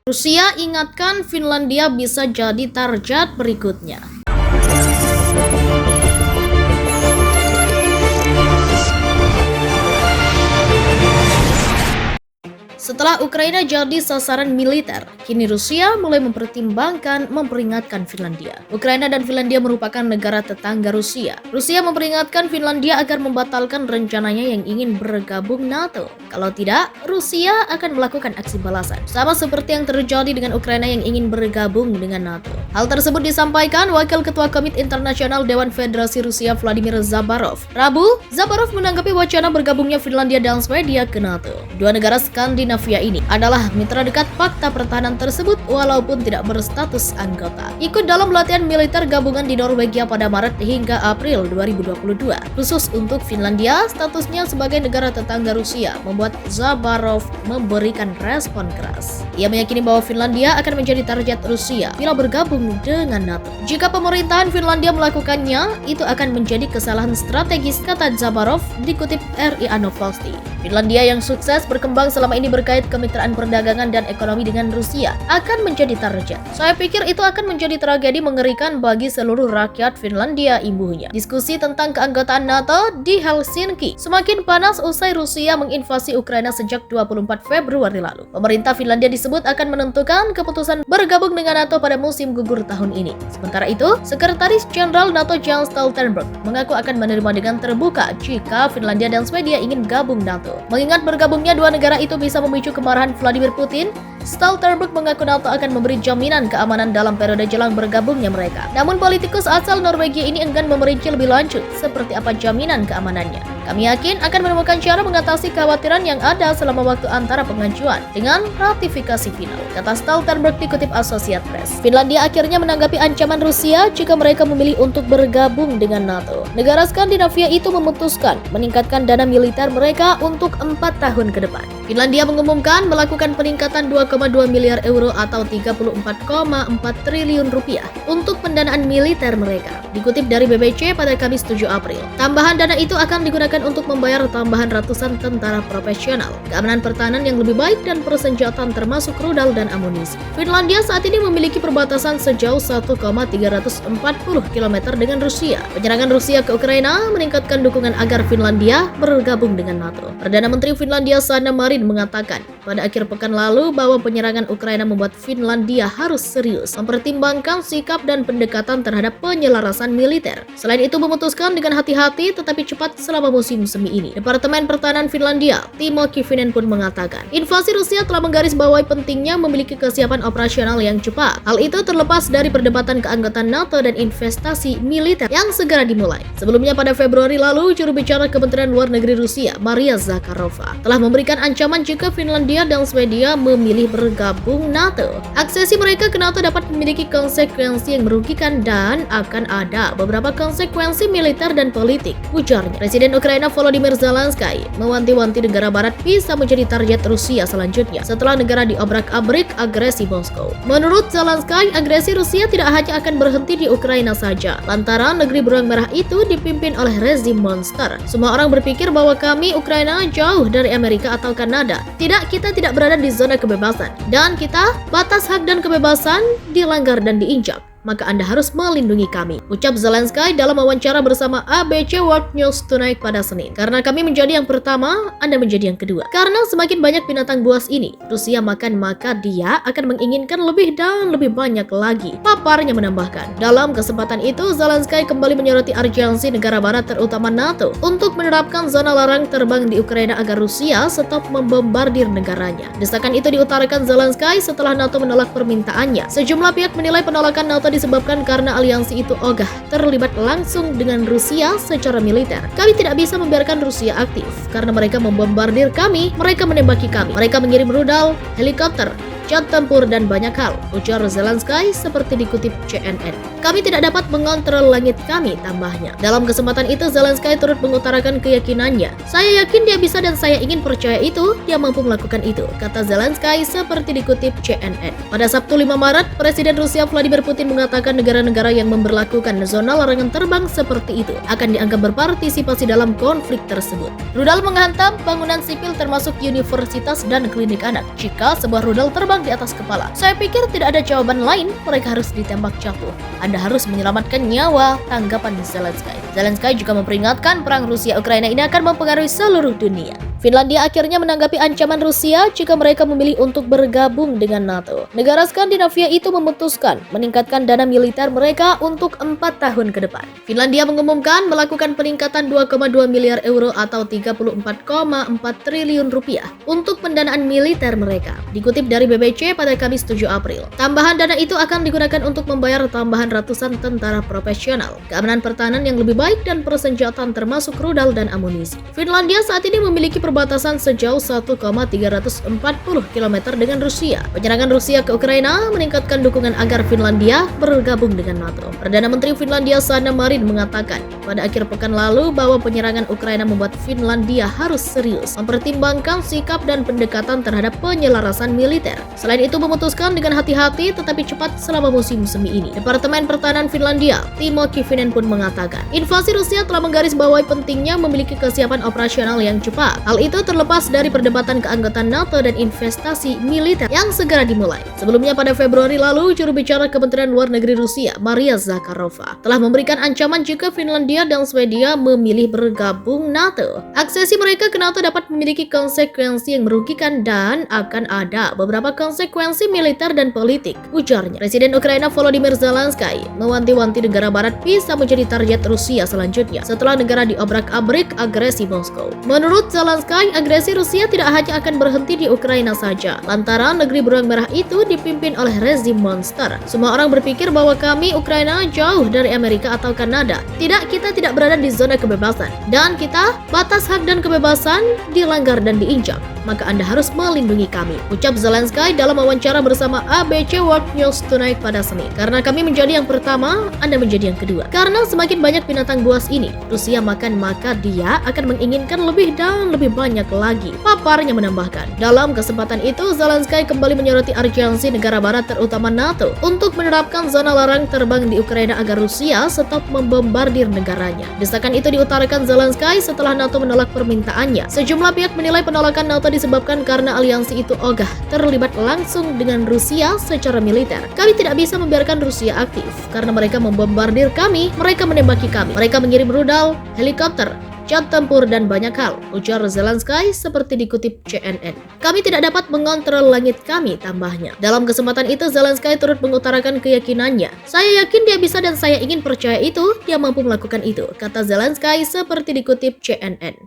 Rusia ingatkan Finlandia bisa jadi target berikutnya. Setelah Ukraina jadi sasaran militer, kini Rusia mulai mempertimbangkan memperingatkan Finlandia. Ukraina dan Finlandia merupakan negara tetangga Rusia. Rusia memperingatkan Finlandia agar membatalkan rencananya yang ingin bergabung NATO. Kalau tidak, Rusia akan melakukan aksi balasan, sama seperti yang terjadi dengan Ukraina yang ingin bergabung dengan NATO. Hal tersebut disampaikan Wakil Ketua Komite Internasional Dewan Federasi Rusia Vladimir Zabarov. Rabu, Zabarov menanggapi wacana bergabungnya Finlandia dan Swedia ke NATO. Dua negara Skandinavia ini adalah mitra dekat Pakta Pertahanan tersebut walaupun tidak berstatus anggota. Ikut dalam latihan militer gabungan di Norwegia pada Maret hingga April 2022. Khusus untuk Finlandia, statusnya sebagai negara tetangga Rusia membuat Zabarov memberikan respon keras. Ia meyakini bahwa Finlandia akan menjadi target Rusia bila bergabung dengan NATO. Jika pemerintahan Finlandia melakukannya, itu akan menjadi kesalahan strategis, kata Zabarov dikutip RIA Novosti. Finlandia yang sukses berkembang selama ini berkait kemitraan perdagangan dan ekonomi dengan Rusia akan menjadi target. Saya pikir itu akan menjadi tragedi mengerikan bagi seluruh rakyat Finlandia, imbuhnya. Diskusi tentang keanggotaan NATO di Helsinki semakin panas usai Rusia menginvasi Ukraina sejak 24 Februari lalu. Pemerintah Finlandia disebut akan menentukan keputusan bergabung dengan NATO pada musim gugur tahun ini. Sementara itu, Sekretaris Jenderal NATO Jens Stoltenberg mengaku akan menerima dengan terbuka jika Finlandia dan Swedia ingin gabung NATO. Mengingat bergabungnya dua negara itu bisa memicu kemarahan Vladimir Putin, Stoltenberg mengaku NATO akan memberi jaminan keamanan dalam periode jelang bergabungnya mereka. Namun politikus asal Norwegia ini enggan memerinci lebih lanjut seperti apa jaminan keamanannya. Kami yakin akan menemukan cara mengatasi kekhawatiran yang ada selama waktu antara pengajuan dengan ratifikasi final, kata Stoltenberg dikutip Associated Press. Finlandia akhirnya menanggapi ancaman Rusia jika mereka memilih untuk bergabung dengan NATO. Negara Skandinavia itu memutuskan meningkatkan dana militer mereka untuk 4 tahun ke depan. Finlandia mengumumkan melakukan peningkatan 2,2 miliar euro atau 34,4 triliun rupiah untuk pendanaan militer mereka, dikutip dari BBC pada Kamis 7 April. Tambahan dana itu akan digunakan untuk membayar tambahan ratusan tentara profesional, keamanan pertahanan yang lebih baik dan persenjataan termasuk rudal dan amunisi. Finlandia saat ini memiliki perbatasan sejauh 1,340 km dengan Rusia. Penyerangan Rusia ke Ukraina meningkatkan dukungan agar Finlandia bergabung dengan NATO. Perdana Menteri Finlandia Sanna Marin mengatakan pada akhir pekan lalu bahwa penyerangan Ukraina membuat Finlandia harus serius mempertimbangkan sikap dan pendekatan terhadap penyelarasan militer. Selain itu memutuskan dengan hati-hati tetapi cepat selama musim semi ini. Departemen Pertahanan Finlandia, Timo Kivinen pun mengatakan, invasi Rusia telah menggarisbawahi pentingnya memiliki kesiapan operasional yang cepat. Hal itu terlepas dari perdebatan keanggotaan NATO dan investasi militer yang segera dimulai. Sebelumnya pada Februari lalu, juru bicara Kementerian Luar Negeri Rusia, Maria Zakharova, telah memberikan ancaman jika Finlandia dan Swedia memilih bergabung NATO. Aksesi mereka ke NATO dapat memiliki konsekuensi yang merugikan dan akan ada beberapa konsekuensi militer dan politik, ujarnya. Presiden Ukraina Volodymyr Zelensky mewanti-wanti negara barat bisa menjadi target Rusia selanjutnya setelah negara diobrak-abrik agresi Moskow. Menurut Zelensky, agresi Rusia tidak hanya akan berhenti di Ukraina saja, lantaran negeri beruang merah itu dipimpin oleh rezim monster. Semua orang berpikir bahwa kami Ukraina jauh dari Amerika atau Kanada. Tidak, kita tidak berada di zona kebebasan. Dan kita, batas hak dan kebebasan dilanggar dan diinjak. Maka Anda harus melindungi kami, ucap Zelensky dalam wawancara bersama ABC World News Tonight pada Senin. Karena kami menjadi yang pertama, Anda menjadi yang kedua. Karena semakin banyak binatang buas ini Rusia makan, maka dia akan menginginkan lebih dan lebih banyak lagi, paparnya menambahkan. Dalam kesempatan itu, Zelensky kembali menyoroti urgensi negara barat terutama NATO untuk menerapkan zona larang terbang di Ukraina agar Rusia stop membombardir negaranya. Desakan itu diutarakan Zelensky setelah NATO menolak permintaannya. Sejumlah pihak menilai penolakan NATO disebabkan karena aliansi itu ogah terlibat langsung dengan Rusia secara militer. Kami tidak bisa membiarkan Rusia aktif karena mereka membombardir kami, mereka menembaki kami, mereka mengirim rudal, helikopter, jet tempur dan banyak hal, ujar Zelensky seperti dikutip CNN. Kami tidak dapat mengontrol langit kami, tambahnya. Dalam kesempatan itu, Zelensky turut mengutarakan keyakinannya. Saya yakin dia bisa dan saya ingin percaya itu, dia mampu melakukan itu, kata Zelensky seperti dikutip CNN. Pada Sabtu 5 Maret, Presiden Rusia Vladimir Putin mengatakan negara-negara yang memberlakukan zona larangan terbang seperti itu akan dianggap berpartisipasi dalam konflik tersebut. Rudal menghantam bangunan sipil termasuk universitas dan klinik anak. Jika sebuah rudal terbang terbang di atas kepala. Saya pikir tidak ada jawaban lain, mereka harus ditembak jatuh. Anda harus menyelamatkan nyawa, tanggapan Zelensky. Zelensky juga memperingatkan perang Rusia-Ukraina ini akan mempengaruhi seluruh dunia. Finlandia akhirnya menanggapi ancaman Rusia jika mereka memilih untuk bergabung dengan NATO. Negara Skandinavia itu memutuskan meningkatkan dana militer mereka untuk 4 tahun ke depan. Finlandia mengumumkan melakukan peningkatan 2,2 miliar euro atau 34,4 triliun rupiah untuk pendanaan militer mereka. Dikutip dari BBC pada Kamis 7 April. Tambahan dana itu akan digunakan untuk membayar tambahan ratusan tentara profesional, keamanan pertahanan yang lebih baik dan persenjataan termasuk rudal dan amunisi. Finlandia saat ini memiliki perbatasan sejauh 1,340 km dengan Rusia. Penyerangan Rusia ke Ukraina meningkatkan dukungan agar Finlandia bergabung dengan NATO. Perdana Menteri Finlandia Sanna Marin mengatakan pada akhir pekan lalu bahwa penyerangan Ukraina membuat Finlandia harus serius mempertimbangkan sikap dan pendekatan terhadap penyelarasan militer. Selain itu memutuskan dengan hati-hati tetapi cepat selama musim semi ini. Departemen Pertahanan Finlandia, Timo Kivinen pun mengatakan, invasi Rusia telah menggarisbawahi pentingnya memiliki kesiapan operasional yang cepat. Hal itu terlepas dari perdebatan keanggotaan NATO dan investasi militer yang segera dimulai. Sebelumnya pada Februari lalu, juru bicara Kementerian Luar Negeri Rusia, Maria Zakharova, telah memberikan ancaman jika Finlandia dan Swedia memilih bergabung NATO. Aksesi mereka ke NATO dapat memiliki konsekuensi yang merugikan dan akan ada beberapa konsekuensi militer dan politik, ujarnya. Presiden Ukraina Volodymyr Zelensky mewanti-wanti negara barat bisa menjadi target Rusia selanjutnya setelah negara diobrak-abrik agresi Moskow. Menurut Zelensky, agresi Rusia tidak hanya akan berhenti di Ukraina saja, lantaran negeri beruang merah itu dipimpin oleh rezim monster. Semua orang berpikir bahwa kami Ukraina jauh dari Amerika atau Kanada. Tidak, kita tidak berada di zona kebebasan. Dan kita, batas hak dan kebebasan dilanggar dan diinjak. Maka Anda harus melindungi kami, ucap Zelensky dalam wawancara bersama ABC World News Tonight pada Senin. Karena kami menjadi yang pertama, Anda menjadi yang kedua. Karena semakin banyak binatang buas ini Rusia makan, maka dia akan menginginkan lebih dan lebih banyak lagi. Paparnya menambahkan. Dalam kesempatan itu, Zelensky kembali menyoroti urgensi negara barat terutama NATO untuk menerapkan zona larang terbang di Ukraina agar Rusia stop membombardir negaranya. Desakan itu diutarakan Zelensky setelah NATO menolak permintaannya. Sejumlah pihak menilai penolakan NATO disebabkan karena aliansi itu ogah terlibat langsung dengan Rusia secara militer. Kami tidak bisa membiarkan Rusia aktif karena mereka membombardir kami, mereka menembaki kami, mereka mengirim rudal, helikopter, jet tempur dan banyak hal, ujar Zelensky seperti dikutip CNN. Kami tidak dapat mengontrol langit kami, tambahnya. Dalam kesempatan itu Zelensky turut mengutarakan keyakinannya. Saya yakin dia bisa dan saya ingin percaya itu, dia mampu melakukan itu, kata Zelensky seperti dikutip CNN.